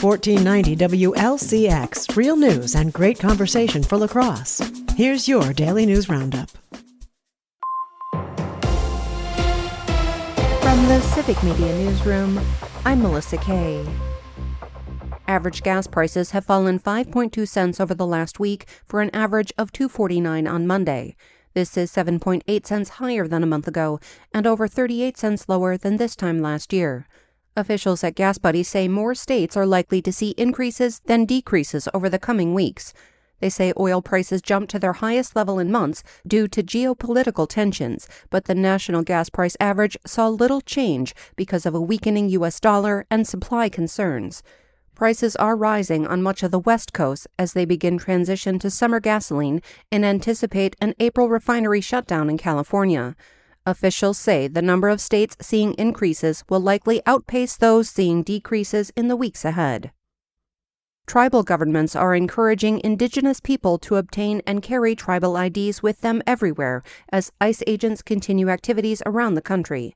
1490 WLCX, real news and great conversation for La Crosse. Here's your Daily News Roundup. From the Civic Media newsroom, I'm Melissa Kay. Average gas prices have fallen 5.2 cents over the last week for an average of $2.49 on Monday. This is 7.8 cents higher than a month ago and over 38 cents lower than this time last year. Officials at Gas Buddy say more states are likely to see increases than decreases over the coming weeks. They say oil prices jumped to their highest level in months due to geopolitical tensions, but the national gas price average saw little change because of a weakening U.S. dollar and supply concerns. Prices are rising on much of the West Coast as they begin transition to summer gasoline and anticipate an April refinery shutdown in California. Officials say the number of states seeing increases will likely outpace those seeing decreases in the weeks ahead. Tribal governments are encouraging Indigenous people to obtain and carry tribal IDs with them everywhere as ICE agents continue activities around the country.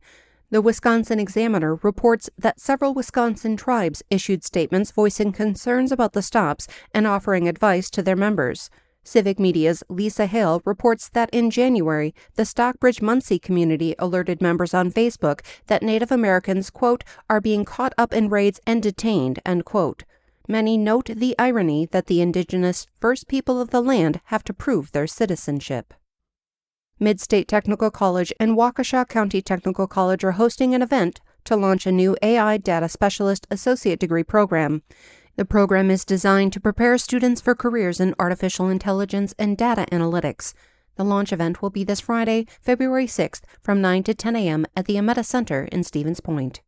The Wisconsin Examiner reports that several Wisconsin tribes issued statements voicing concerns about the stops and offering advice to their members. Civic Media's Lisa Hale reports that in January, the Stockbridge-Muncie community alerted members on Facebook that Native Americans, quote, are being caught up in raids and detained, end quote. Many note the irony that the Indigenous First People of the land have to prove their citizenship. Midstate Technical College and Waukesha County Technical College are hosting an event to launch a new AI Data Specialist Associate Degree program. The program is designed to prepare students for careers in artificial intelligence and data analytics. The launch event will be this Friday, February 6th from 9 to 10 a.m. at the Ameta Center in Stevens Point.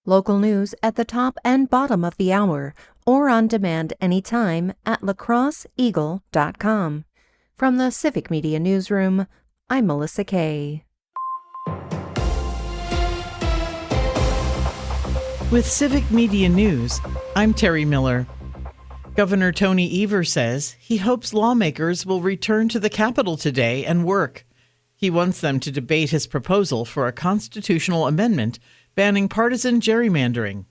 Local news at the top and bottom of the hour, or on demand anytime at lacrosseeagle.com. From the Civic Media newsroom, I'm Melissa Kay. With Civic Media News, I'm Terry Miller. Governor Tony Evers says he hopes lawmakers will return to the Capitol today and work. He wants them to debate his proposal for a constitutional amendment banning partisan gerrymandering.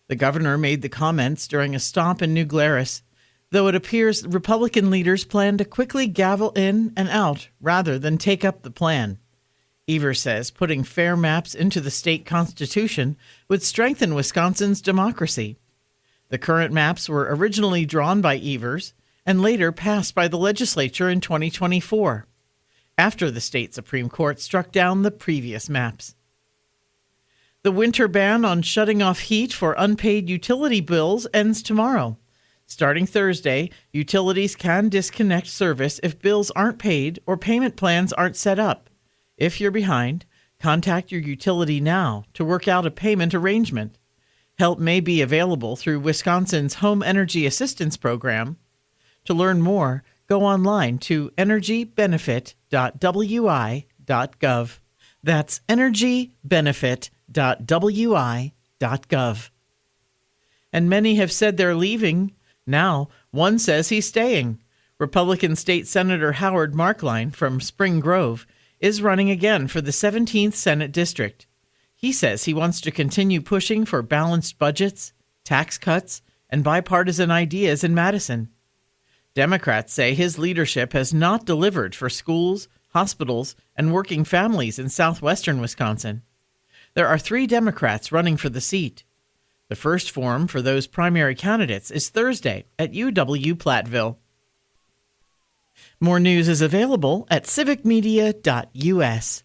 The governor made the comments during a stop in New Glarus, though it appears Republican leaders plan to quickly gavel in and out rather than take up the plan. Evers says putting fair maps into the state constitution would strengthen Wisconsin's democracy. The current maps were originally drawn by Evers and later passed by the legislature in 2024, after the state Supreme Court struck down the previous maps. The winter ban on shutting off heat for unpaid utility bills ends tomorrow. Starting Thursday, utilities can disconnect service if bills aren't paid or payment plans aren't set up. If you're behind, contact your utility now to work out a payment arrangement. Help may be available through Wisconsin's Home Energy Assistance Program. To learn more, go online to energybenefit.wi.gov. That's energybenefit.wi.gov. And many have said they're leaving. Now, one says he's staying. Republican State Senator Howard Markline from Spring Grove is running again for the 17th Senate District. He says he wants to continue pushing for balanced budgets, tax cuts, and bipartisan ideas in Madison. Democrats say his leadership has not delivered for schools, hospitals, and working families in southwestern Wisconsin. There are 3 Democrats running for the seat. The first forum for those primary candidates is Thursday at UW-Platteville. More news is available at civicmedia.us.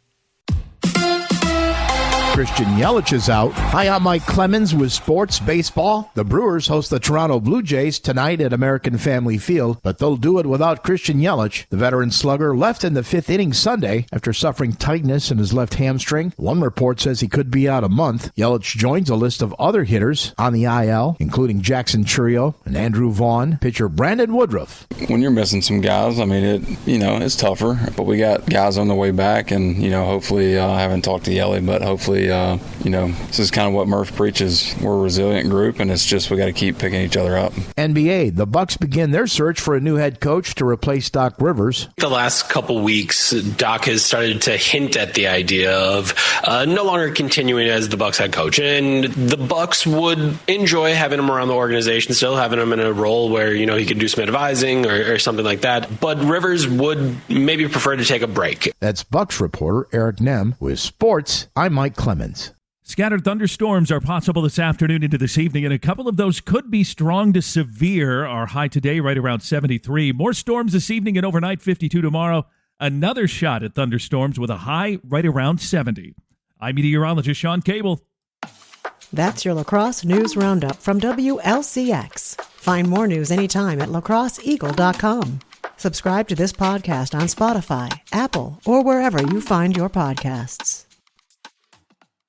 Christian Yelich is out. Hi, I'm Mike Clemens with Sports Baseball. The Brewers host the Toronto Blue Jays tonight at American Family Field, but they'll do it without Christian Yelich. The veteran slugger left in the 5th inning Sunday after suffering tightness in his left hamstring. One report says he could be out a month. Yelich joins a list of other hitters on the IL, including Jackson Chourio and Andrew Vaughn, pitcher Brandon Woodruff. When you're missing some guys, I mean, it's tougher, but we got guys on the way back, and, hopefully, I haven't talked to Yelly, but hopefully this is kind of what Murph preaches. We're a resilient group, and it's just we got to keep picking each other up. NBA, the Bucks begin their search for a new head coach to replace Doc Rivers. The last couple weeks, Doc has started to hint at the idea of no longer continuing as the Bucks head coach, and the Bucks would enjoy having him around the organization, still having him in a role where he could do some advising or something like that. But Rivers would maybe prefer to take a break. That's Bucks reporter Eric Nem with sports. I'm Mike Clemens. Scattered thunderstorms are possible this afternoon into this evening, and a couple of those could be strong to severe. Our high today right around 73. More storms this evening and overnight, 52 tomorrow. Another shot at thunderstorms with a high right around 70. I'm meteorologist Sean Cable. That's your La Crosse News Roundup from WLCX. Find more news anytime at lacrosseeagle.com. Subscribe to this podcast on Spotify, Apple, or wherever you find your podcasts.